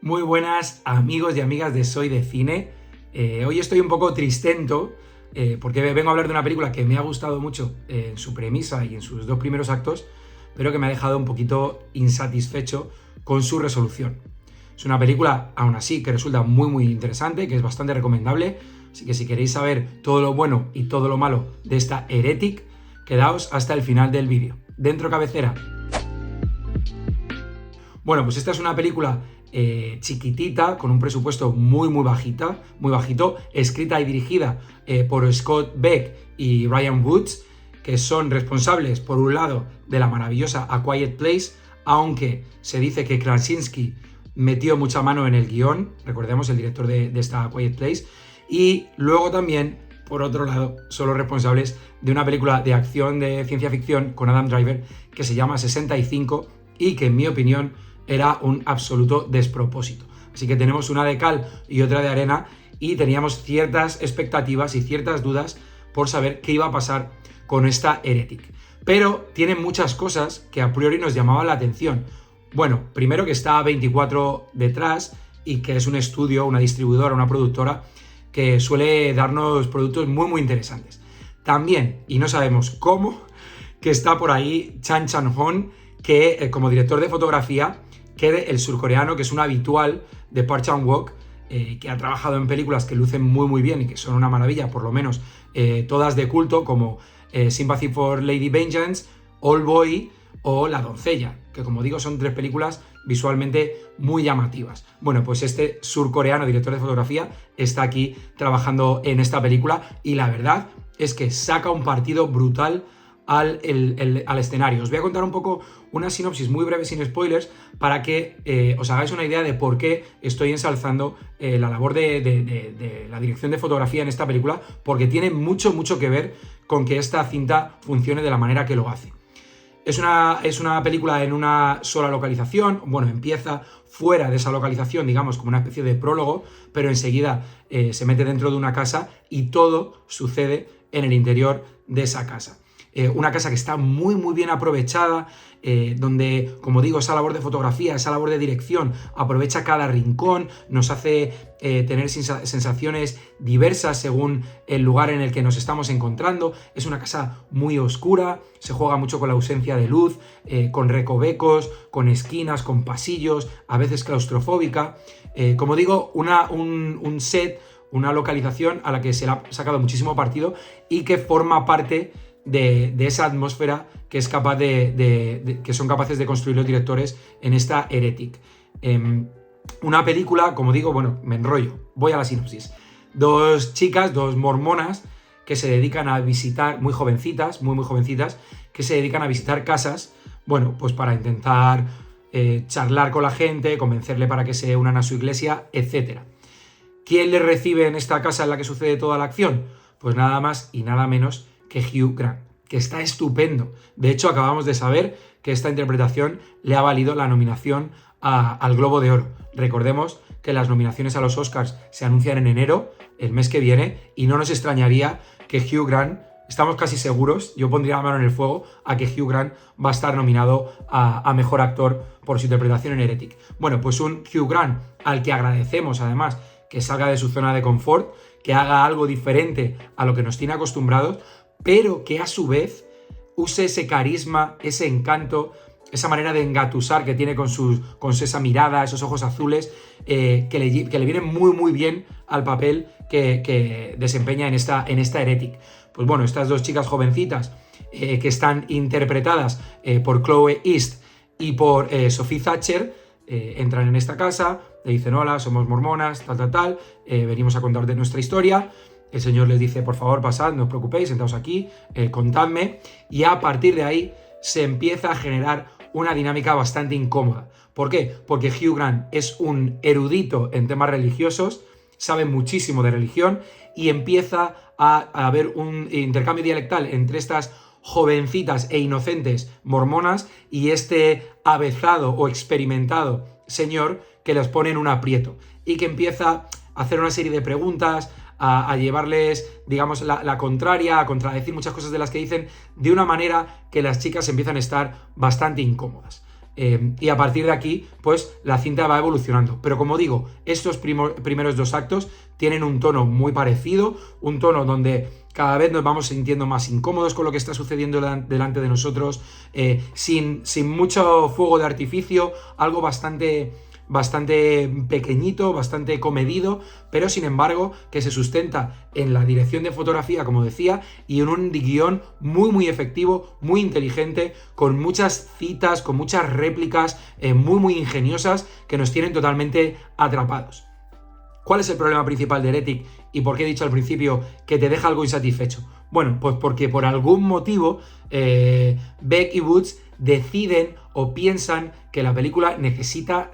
Muy buenas amigos y amigas de Soy de Cine. Hoy estoy un poco tristento porque vengo a hablar de una película que me ha gustado mucho en su premisa y en sus dos primeros actos, pero que me ha dejado un poquito insatisfecho con su resolución. Es una película, aún así, que resulta muy interesante, que es bastante recomendable, así que si queréis saber todo lo bueno y todo lo malo de esta Heretic, quedaos hasta el final del vídeo. Dentro cabecera. Bueno, pues esta es una película chiquitita, con un presupuesto muy bajito, escrita y dirigida por Scott Beck y Ryan Woods, que son responsables, por un lado, de la maravillosa A Quiet Place, aunque se dice que Krasinski metió mucha mano en el guión, recordemos, el director de esta A Quiet Place, y luego también, por otro lado, son los responsables de una película de acción de ciencia ficción con Adam Driver que se llama 65 y que, en mi opinión, era un absoluto despropósito. Así que tenemos una de cal y otra de arena y teníamos ciertas expectativas y ciertas dudas por saber qué iba a pasar con esta Heretic. Pero tiene muchas cosas que a priori nos llamaban la atención. Bueno, primero que está 24 detrás y que es un estudio, una distribuidora, una productora que suele darnos productos muy interesantes. También, y no sabemos cómo, que está por ahí Chan Chan-hon, que como director de fotografía, que el surcoreano, que es un habitual de Park Chan-wook, que ha trabajado en películas que lucen muy bien y que son una maravilla, por lo menos todas de culto, como Sympathy for Lady Vengeance, Oldboy o La doncella, que, como digo, son tres películas visualmente muy llamativas. Bueno, pues este surcoreano director de fotografía está aquí trabajando en esta película y la verdad es que saca un partido brutal al escenario. Os voy a contar un poco una sinopsis muy breve sin spoilers para que os hagáis una idea de por qué estoy ensalzando la labor de la dirección de fotografía en esta película, porque tiene mucho que ver con que esta cinta funcione de la manera que lo hace. Es una película en una sola localización. Bueno, empieza fuera de esa localización, digamos, como una especie de prólogo, pero enseguida se mete dentro de una casa y todo sucede en el interior de esa casa. Una casa que está muy bien aprovechada, donde, como digo, esa labor de fotografía, esa labor de dirección, aprovecha cada rincón, nos hace tener sensaciones diversas según el lugar en el que nos estamos encontrando. Es una casa muy oscura, se juega mucho con la ausencia de luz, con recovecos, con esquinas, con pasillos, a veces claustrofóbica. Como digo, un set, una localización a la que se le ha sacado muchísimo partido y que forma parte de esa atmósfera que es capaz que son capaces de construir los directores en esta Heretic. Una película, como digo, bueno, me enrollo, voy a la sinopsis. Dos chicas, dos mormonas que se dedican a visitar, muy jovencitas, que se dedican a visitar casas, bueno, pues para intentar charlar con la gente, convencerle para que se unan a su iglesia, etc. ¿Quién les recibe en esta casa en la que sucede toda la acción? Pues nada más y nada menos que Hugh Grant, que está estupendo. De hecho, acabamos de saber que esta interpretación le ha valido la nominación al Globo de Oro. Recordemos que las nominaciones a los Oscars se anuncian en enero, el mes que viene, y no nos extrañaría que Hugh Grant, estamos casi seguros, yo pondría la mano en el fuego, a que Hugh Grant va a estar nominado a Mejor Actor por su interpretación en Heretic. Bueno, pues un Hugh Grant al que agradecemos, además, que salga de su zona de confort, que haga algo diferente a lo que nos tiene acostumbrados, pero que a su vez use ese carisma, ese encanto, esa manera de engatusar que tiene con esa mirada, esos ojos azules, que le viene muy bien al papel que desempeña en esta Heretic. Pues bueno, estas dos chicas jovencitas que están interpretadas por Chloe East y por Sophie Thatcher, entran en esta casa, le dicen: hola, somos mormonas, tal, venimos a contarte nuestra historia. El Señor les dice: por favor, pasad, no os preocupéis, sentaos aquí, contadme. Y a partir de ahí se empieza a generar una dinámica bastante incómoda. ¿Por qué? Porque Hugh Grant es un erudito en temas religiosos, sabe muchísimo de religión y empieza a haber un intercambio dialectal entre estas jovencitas e inocentes mormonas y este avezado o experimentado señor que les pone en un aprieto y que empieza a hacer una serie de preguntas, a llevarles, digamos, la contraria, a contradecir muchas cosas de las que dicen, de una manera que las chicas empiezan a estar bastante incómodas. Y a partir de aquí, pues la cinta va evolucionando. Pero como digo, estos primeros 2 actos tienen un tono muy parecido, un tono donde cada vez nos vamos sintiendo más incómodos con lo que está sucediendo delante de nosotros, sin mucho fuego de artificio, algo bastante pequeñito, bastante comedido, pero sin embargo que se sustenta en la dirección de fotografía, como decía, y en un guión muy efectivo, muy inteligente, con muchas citas, con muchas réplicas muy ingeniosas que nos tienen totalmente atrapados. ¿Cuál es el problema principal de Heretic y por qué he dicho al principio que te deja algo insatisfecho? Bueno, pues porque por algún motivo Beck y Woods deciden o piensan que la película necesita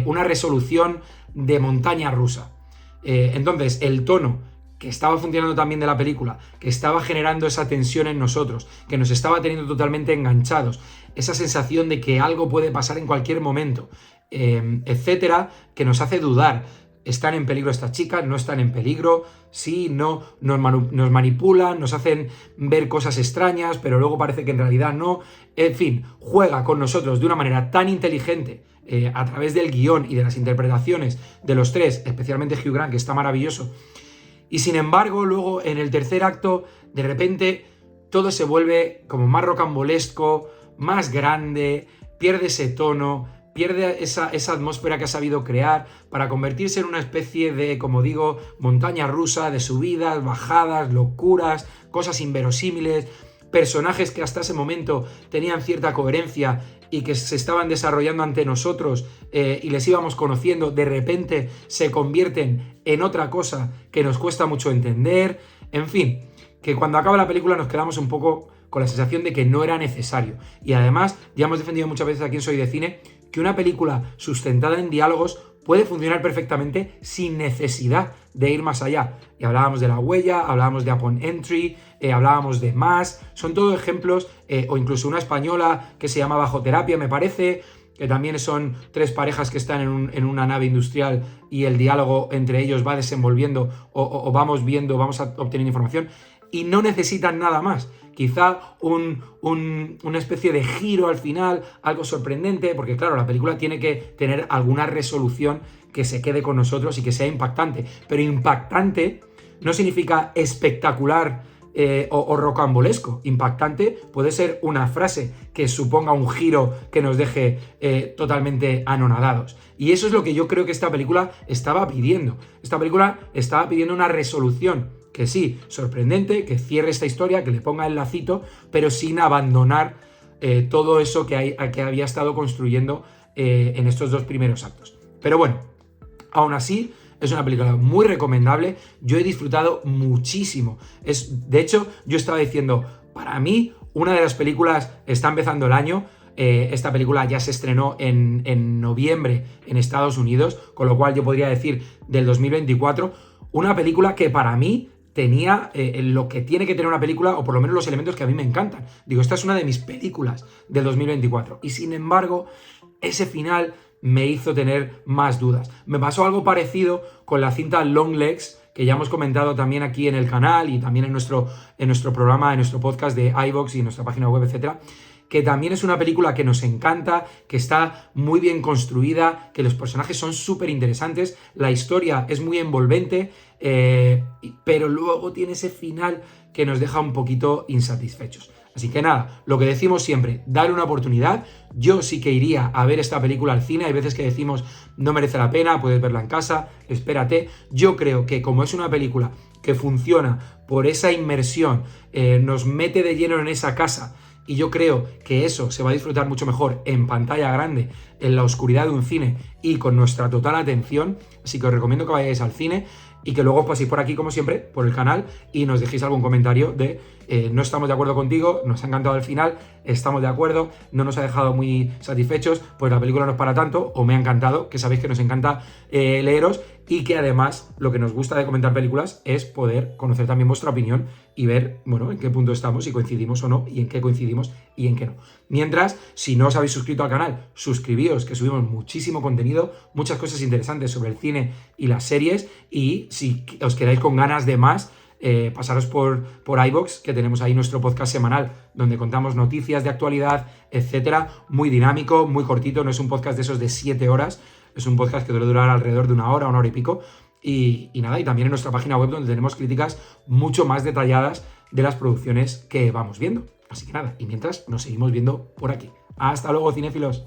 una resolución de montaña rusa. Entonces, el tono que estaba funcionando también de la película, que estaba generando esa tensión en nosotros, que nos estaba teniendo totalmente enganchados, esa sensación de que algo puede pasar en cualquier momento, etcétera, que nos hace dudar. ¿Están en peligro estas chicas? ¿No están en peligro? Sí, no, nos manipulan, nos hacen ver cosas extrañas, pero luego parece que en realidad no. En fin, juega con nosotros de una manera tan inteligente a través del guión y de las interpretaciones de los 3, especialmente Hugh Grant, que está maravilloso. Y sin embargo, luego en el tercer acto, de repente, todo se vuelve como más rocambolesco, más grande, pierde ese tono, pierde esa atmósfera que ha sabido crear para convertirse en una especie de, como digo, montaña rusa, de subidas, bajadas, locuras, cosas inverosímiles, personajes que hasta ese momento tenían cierta coherencia y que se estaban desarrollando ante nosotros y les íbamos conociendo, de repente se convierten en otra cosa que nos cuesta mucho entender. En fin, que cuando acaba la película nos quedamos un poco con la sensación de que no era necesario. Y además, ya hemos defendido muchas veces aquí en Soy de Cine, que una película sustentada en diálogos puede funcionar perfectamente sin necesidad de ir más allá. Y hablábamos de La Huella, hablábamos de Upon Entry, hablábamos de Más, son todos ejemplos, o incluso una española que se llama Bajo Terapia, me parece, que también son 3 parejas que están en una nave industrial y el diálogo entre ellos va desenvolviendo o vamos viendo, vamos obteniendo información y no necesitan nada más. Quizá una especie de giro al final, algo sorprendente, porque claro, la película tiene que tener alguna resolución que se quede con nosotros y que sea impactante. Pero impactante no significa espectacular o rocambolesco. Impactante puede ser una frase que suponga un giro que nos deje totalmente anonadados. Y eso es lo que yo creo que esta película estaba pidiendo. Esta película estaba pidiendo una resolución que sí, sorprendente, que cierre esta historia, que le ponga el lacito, pero sin abandonar todo eso que había estado construyendo en estos 2 primeros actos. Pero bueno, aún así, es una película muy recomendable. Yo he disfrutado muchísimo. De hecho, yo estaba diciendo, para mí, una de las películas, está empezando el año, esta película ya se estrenó en noviembre en Estados Unidos, con lo cual yo podría decir del 2024, una película que para mí tenía lo que tiene que tener una película, o por lo menos los elementos que a mí me encantan. Digo, esta es una de mis películas del 2024. Y sin embargo, ese final me hizo tener más dudas. Me pasó algo parecido con la cinta Longlegs, que ya hemos comentado también aquí en el canal y también en nuestro programa, en nuestro podcast de iVoox y en nuestra página web, etcétera, que también es una película que nos encanta, que está muy bien construida, que los personajes son súper interesantes, la historia es muy envolvente, pero luego tiene ese final que nos deja un poquito insatisfechos. Así que nada, lo que decimos siempre, darle una oportunidad. Yo sí que iría a ver esta película al cine. Hay veces que decimos, no merece la pena, puedes verla en casa, espérate. Yo creo que como es una película que funciona por esa inmersión, nos mete de lleno en esa casa, y yo creo que eso se va a disfrutar mucho mejor en pantalla grande, en la oscuridad de un cine y con nuestra total atención. Así que os recomiendo que vayáis al cine y que luego os paséis por aquí, como siempre, por el canal y nos dejéis algún comentario de no estamos de acuerdo contigo, nos ha encantado el final, estamos de acuerdo, no nos ha dejado muy satisfechos, pues la película no es para tanto, o me ha encantado, que sabéis que nos encanta leeros y que además lo que nos gusta de comentar películas es poder conocer también vuestra opinión y ver, bueno, en qué punto estamos, si coincidimos o no, y en qué coincidimos y en qué no. Mientras, si no os habéis suscrito al canal, suscribíos, que subimos muchísimo contenido, muchas cosas interesantes sobre el cine y las series, y si os quedáis con ganas de más, pasaros por iVoox, que tenemos ahí nuestro podcast semanal, donde contamos noticias de actualidad, etcétera, muy dinámico, muy cortito, no es un podcast de esos de 7 horas, es un podcast que debe durar alrededor de una hora y pico, y nada, y también en nuestra página web donde tenemos críticas mucho más detalladas de las producciones que vamos viendo. Así que nada, y mientras nos seguimos viendo por aquí. ¡Hasta luego, cinéfilos!